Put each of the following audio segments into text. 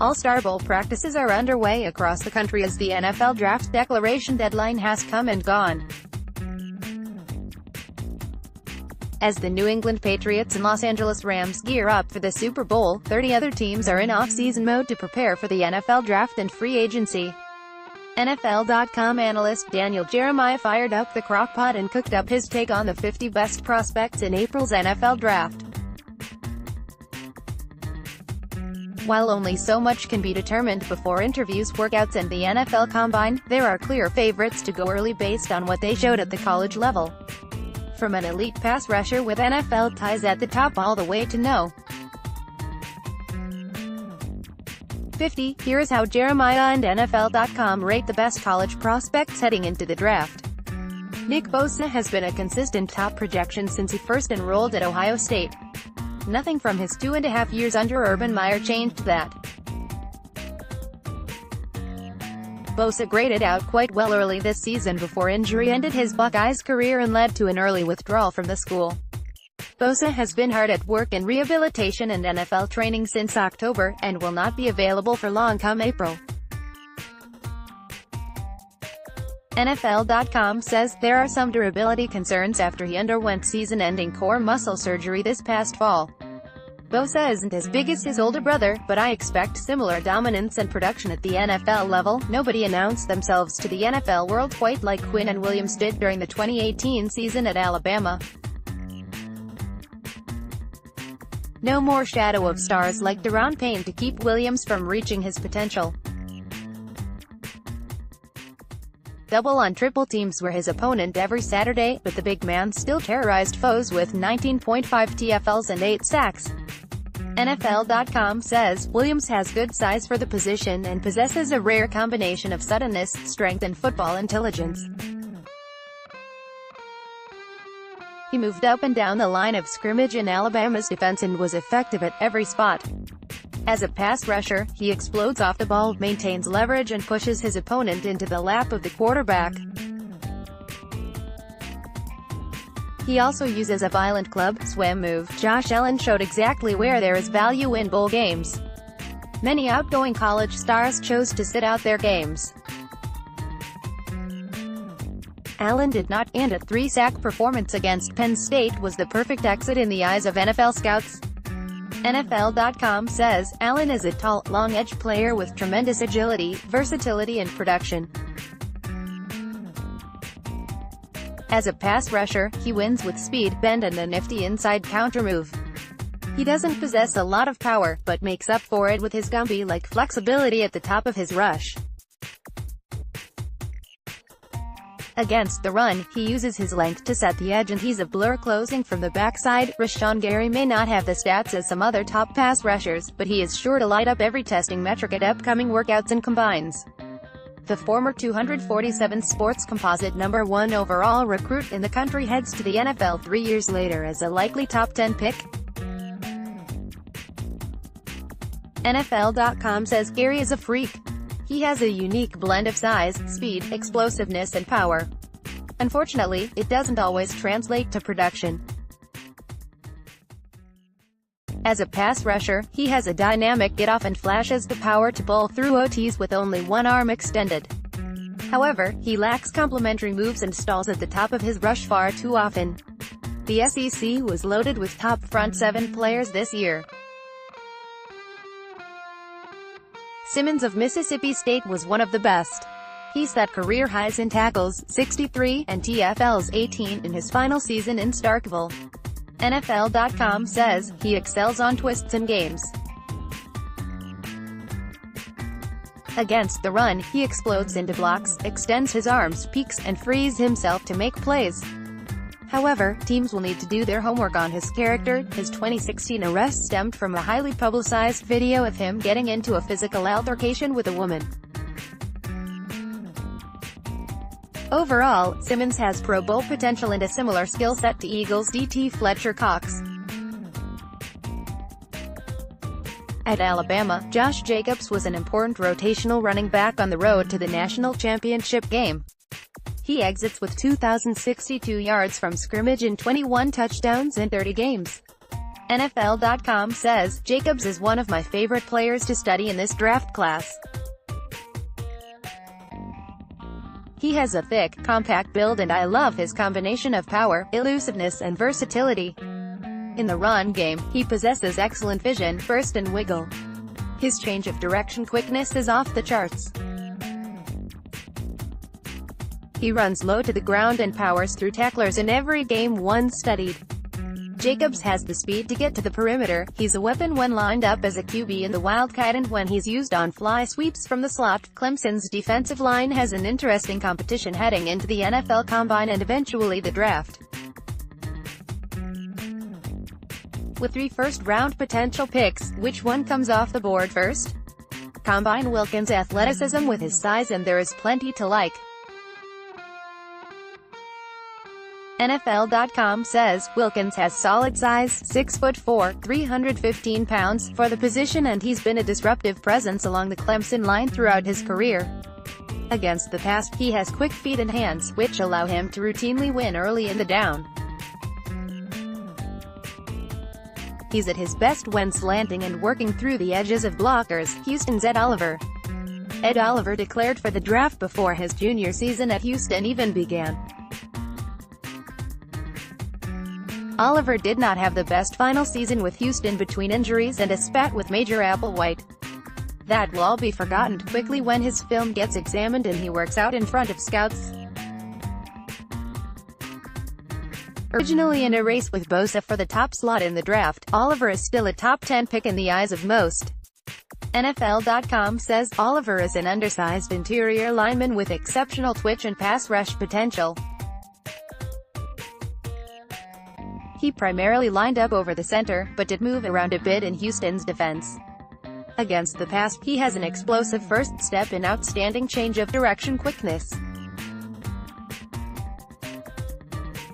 All-Star Bowl practices are underway across the country as the NFL draft declaration deadline has come and gone. As the New England Patriots and Los Angeles Rams gear up for the Super Bowl, 30 other teams are in off-season mode to prepare for the NFL draft and free agency. NFL.com analyst Daniel Jeremiah fired up the crockpot and cooked up his take on the 50 best prospects in April's NFL draft. While only so much can be determined before interviews, workouts and the NFL Combine, there are clear favorites to go early based on what they showed at the college level. From an elite pass rusher with NFL ties at the top all the way to no. 50, here is how Jeremiah and NFL.com rate the best college prospects heading into the draft. Nick Bosa has been a consistent top projection since he first enrolled at Ohio State. Nothing from his 2.5 years under Urban Meyer changed that. Bosa graded out quite well early this season before injury ended his Buckeyes career and led to an early withdrawal from the school. Bosa has been hard at work in rehabilitation and NFL training since October, and will not be available for long come April. NFL.com says there are some durability concerns after he underwent season-ending core muscle surgery this past fall. Bosa isn't as big as his older brother, but I expect similar dominance and production at the NFL level. Nobody announced themselves to the NFL world quite like Quinn and Williams did during the 2018 season at Alabama. No more shadow of stars like Daron Payne to keep Williams from reaching his potential. Double on triple teams were his opponent every Saturday, but the big man still terrorized foes with 19.5 TFLs and 8 sacks. NFL.com says, Williams has good size for the position and possesses a rare combination of suddenness, strength and football intelligence. He moved up and down the line of scrimmage in Alabama's defense and was effective at every spot. As a pass rusher, he explodes off the ball, maintains leverage and pushes his opponent into the lap of the quarterback. He also uses a violent club swim move. Josh Allen showed exactly where there is value in bowl games. Many outgoing college stars chose to sit out their games. Allen did not, and a 3-sack performance against Penn State was the perfect exit in the eyes of NFL scouts. NFL.com says, Allen is a tall, long-edge player with tremendous agility, versatility and production. As a pass rusher, he wins with speed, bend and a nifty inside counter move. He doesn't possess a lot of power, but makes up for it with his Gumby-like flexibility at the top of his rush. Against the run, he uses his length to set the edge and he's a blur closing from the backside. Rashawn Gary may not have the stats as some other top pass rushers, but he is sure to light up every testing metric at upcoming workouts and combines. The former 247 Sports Composite #1 overall recruit in the country heads to the NFL 3 years later as a likely top 10 pick. NFL.com says Gary is a freak. He has a unique blend of size, speed, explosiveness and power. Unfortunately, it doesn't always translate to production. As a pass rusher, he has a dynamic get-off and flashes the power to bowl through OTs with only one arm extended. However, he lacks complementary moves and stalls at the top of his rush far too often. The SEC was loaded with top front 7 players this year. Simmons of Mississippi State was one of the best. He set career highs in tackles, 63, and TFLs, 18, in his final season in Starkville. NFL.com says, he excels on twists and games. Against the run, he explodes into blocks, extends his arms, peeks, and frees himself to make plays. However, teams will need to do their homework on his character. His 2016 arrest stemmed from a highly publicized video of him getting into a physical altercation with a woman. Overall, Simmons has Pro Bowl potential and a similar skill set to Eagles DT Fletcher Cox. At Alabama, Josh Jacobs was an important rotational running back on the road to the national championship game. He exits with 2,062 yards from scrimmage and 21 touchdowns in 30 games. NFL.com says, Jacobs is one of my favorite players to study in this draft class. He has a thick, compact build and I love his combination of power, elusiveness and versatility. In the run game, he possesses excellent vision, burst and wiggle. His change of direction quickness is off the charts. He runs low to the ground and powers through tacklers in every game once studied. Jacobs has the speed to get to the perimeter. He's a weapon when lined up as a QB in the Wildcat and when he's used on fly sweeps from the slot. Clemson's defensive line has an interesting competition heading into the NFL Combine and eventually the draft. With 3 first-round potential picks, which one comes off the board first? Combine Wilkins' athleticism with his size and there is plenty to like. NFL.com says, Wilkins has solid size, 6'4", 315 pounds, for the position and he's been a disruptive presence along the Clemson line throughout his career. Against the pass, he has quick feet and hands, which allow him to routinely win early in the down. He's at his best when slanting and working through the edges of blockers. Houston's Ed Oliver. Ed Oliver declared for the draft before his junior season at Houston even began. Oliver did not have the best final season with Houston between injuries and a spat with Major Applewhite. That will all be forgotten quickly when his film gets examined and he works out in front of scouts. Originally in a race with Bosa for the top slot in the draft, Oliver is still a top 10 pick in the eyes of most. NFL.com says, Oliver is an undersized interior lineman with exceptional twitch and pass rush potential. He primarily lined up over the center, but did move around a bit in Houston's defense. Against the pass, he has an explosive first step and outstanding change of direction quickness.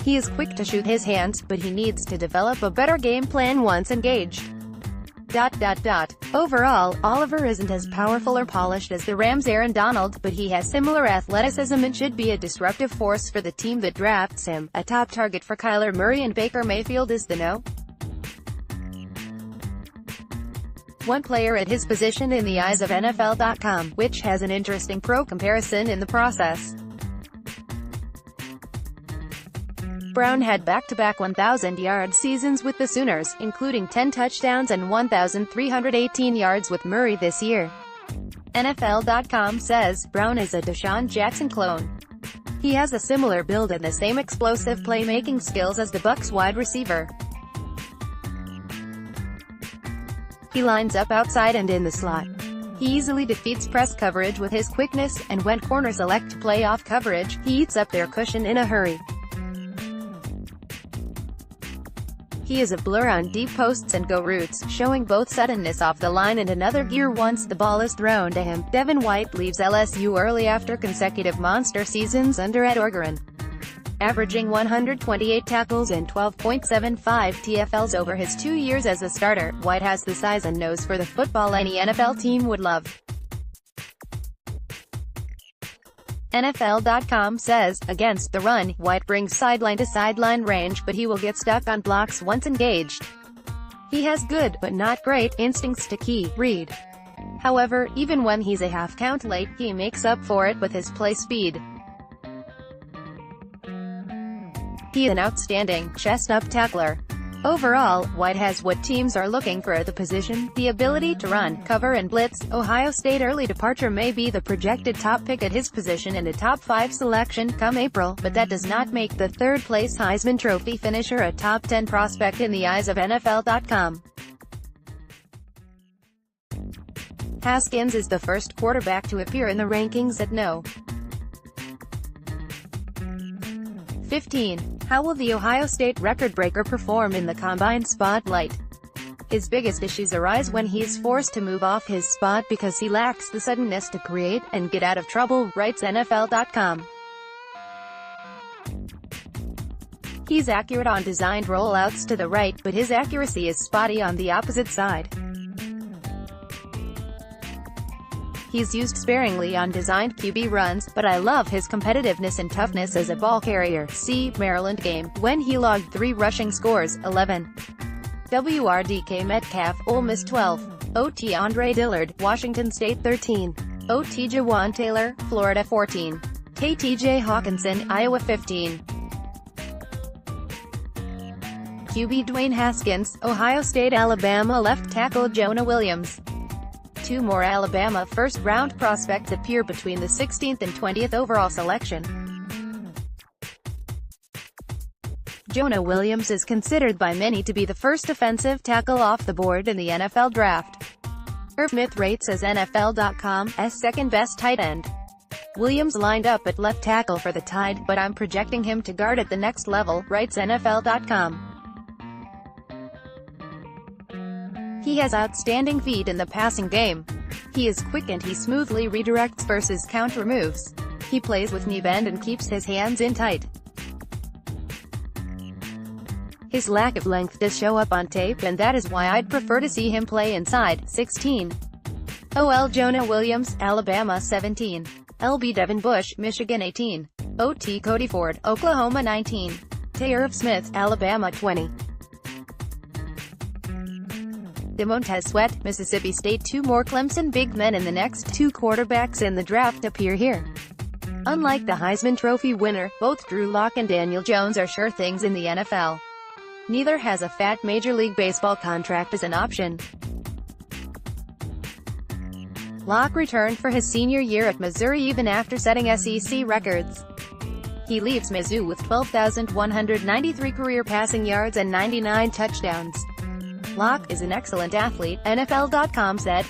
He is quick to shoot his hands, but he needs to develop a better game plan once engaged. Overall, Oliver isn't as powerful or polished as the Rams' Aaron Donald, but he has similar athleticism and should be a disruptive force for the team that drafts him. A top target for Kyler Murray and Baker Mayfield is the no. One player at his position in the eyes of NFL.com, which has an interesting pro comparison in the process. Brown had back-to-back 1,000-yard seasons with the Sooners, including 10 touchdowns and 1,318 yards with Murray this year. NFL.com says, Brown is a Deshaun Jackson clone. He has a similar build and the same explosive playmaking skills as the Bucs wide receiver. He lines up outside and in the slot. He easily defeats press coverage with his quickness, and when corners elect to play off coverage, he eats up their cushion in a hurry. He is a blur on deep posts and go routes, showing both suddenness off the line and another gear once the ball is thrown to him. Devin White leaves LSU early after consecutive monster seasons under Ed Orgeron. Averaging 128 tackles and 12.75 TFLs over his 2 years as a starter, White has the size and nose for the football any NFL team would love. NFL.com says, against the run, White brings sideline-to-sideline range, but he will get stuck on blocks once engaged. He has good, but not great, instincts to key read. However, even when he's a half count late, he makes up for it with his play speed. He is an outstanding, chest-up tackler. Overall, White has what teams are looking for at the position: the ability to run, cover and blitz. Ohio State early departure may be the projected top pick at his position and a top 5 selection come April, but that does not make the third-place Heisman Trophy finisher a top 10 prospect in the eyes of NFL.com. Haskins is the first quarterback to appear in the rankings at no. 15. How will the Ohio State record-breaker perform in the Combine spotlight? His biggest issues arise when he is forced to move off his spot because he lacks the suddenness to create and get out of trouble, writes NFL.com. He's accurate on designed rollouts to the right, but his accuracy is spotty on the opposite side. He's used sparingly on designed QB runs, but I love his competitiveness and toughness as a ball carrier. See Maryland game, when he logged 3 rushing scores, 11 WRDK Metcalf, Ole Miss 12. OT Andre Dillard, Washington State 13. OT Jawan Taylor, Florida 14. KTJ Hawkinson, Iowa 15. QB Dwayne Haskins, Ohio State. Alabama left tackle Jonah Williams. Two more Alabama first-round prospects appear between the 16th and 20th overall selection. Jonah Williams is considered by many to be the first offensive tackle off the board in the NFL draft. Irv Smith rates as NFL.com as second-best tight end. Williams lined up at left tackle for the Tide, but I'm projecting him to guard at the next level, writes NFL.com. He has outstanding feet in the passing game. He is quick and he smoothly redirects versus counter moves. He plays with knee bend and keeps his hands in tight. His lack of length does show up on tape, and that is why I'd prefer to see him play inside. 16. OL Jonah Williams, Alabama 17. LB Devin Bush, Michigan 18. OT Cody Ford, Oklahoma 19. Irv Smith, Alabama 20. DeMontez Sweat, Mississippi State. Two more Clemson big men in the next two quarterbacks in the draft appear here. Unlike the Heisman Trophy winner, both Drew Lock and Daniel Jones are sure things in the NFL. Neither has a fat Major League Baseball contract as an option. Lock returned for his senior year at Missouri even after setting SEC records. He leaves Mizzou with 12,193 career passing yards and 99 touchdowns. Lock is an excellent athlete, NFL.com said.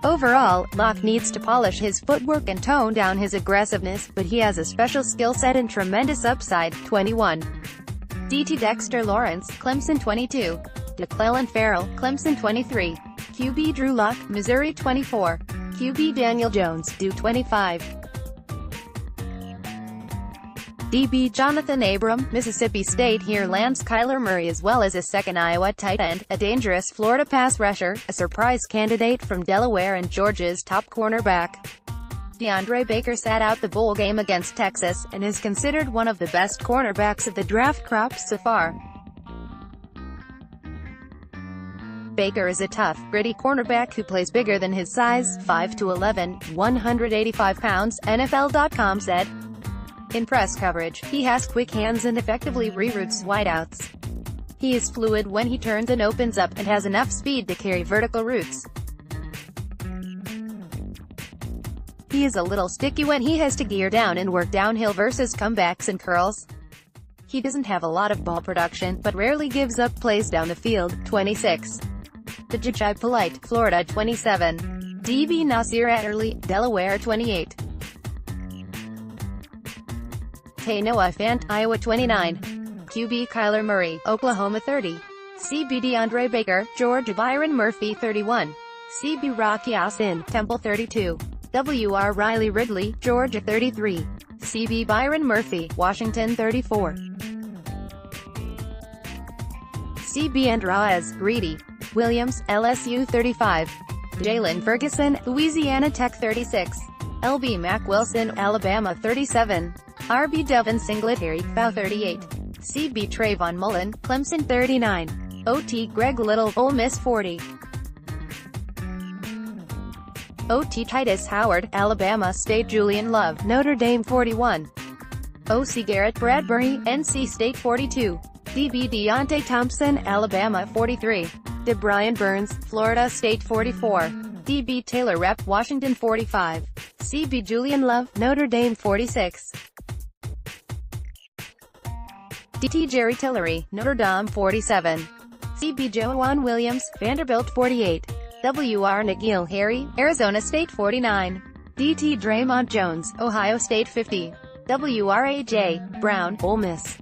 Overall, Lock needs to polish his footwork and tone down his aggressiveness, but he has a special skill set and tremendous upside. 21. DT Dexter Lawrence, Clemson 22. DeClellan Farrell, Clemson 23. QB Drew Lock, Missouri 24. QB Daniel Jones, Duke 25. DB Jonathan Abram, Mississippi State. Here lands Kyler Murray as well as a second Iowa tight end, a dangerous Florida pass rusher, a surprise candidate from Delaware and Georgia's top cornerback. DeAndre Baker sat out the bowl game against Texas, and is considered one of the best cornerbacks of the draft crop so far. Baker is a tough, gritty cornerback who plays bigger than his size, 5'11", 185 pounds, NFL.com said. In press coverage, he has quick hands and effectively reroutes wideouts. He is fluid when he turns and opens up, and has enough speed to carry vertical routes. He is a little sticky when he has to gear down and work downhill versus comebacks and curls. He doesn't have a lot of ball production, but rarely gives up plays down the field. 26. Tajai Polite, Florida 27. DB Nasir Adderley, Delaware 28. Noah Fant, Iowa 29. QB Kyler Murray, Oklahoma 30. CB DeAndre Baker, Georgia. Byron Murphy 31. CB Rocky Austin, Temple 32. WR Riley Ridley, Georgia 33. CB Byron Murphy, Washington 34. CB Andraz, Greedy. Williams, LSU 35. Jalen Ferguson, Louisiana Tech 36. LB Mac Wilson, Alabama 37. RB Devin Singletary, FAU 38. CB Trayvon Mullen, Clemson 39. OT Greg Little, Ole Miss 40. OT Titus Howard, Alabama State. Julian Love, Notre Dame 41. OC Garrett Bradbury, NC State 42. DB Deontay Thompson, Alabama 43. DeBrian Burns, Florida State 44. DB Taylor Rep, Washington 45. CB Julian Love, Notre Dame 46. DT Jerry Tillery, Notre Dame 47. CB Joanne Williams, Vanderbilt 48. WR N'Keal Harry, Arizona State 49. DT Draymond Jones, Ohio State 50. WRAJ Brown, Ole Miss.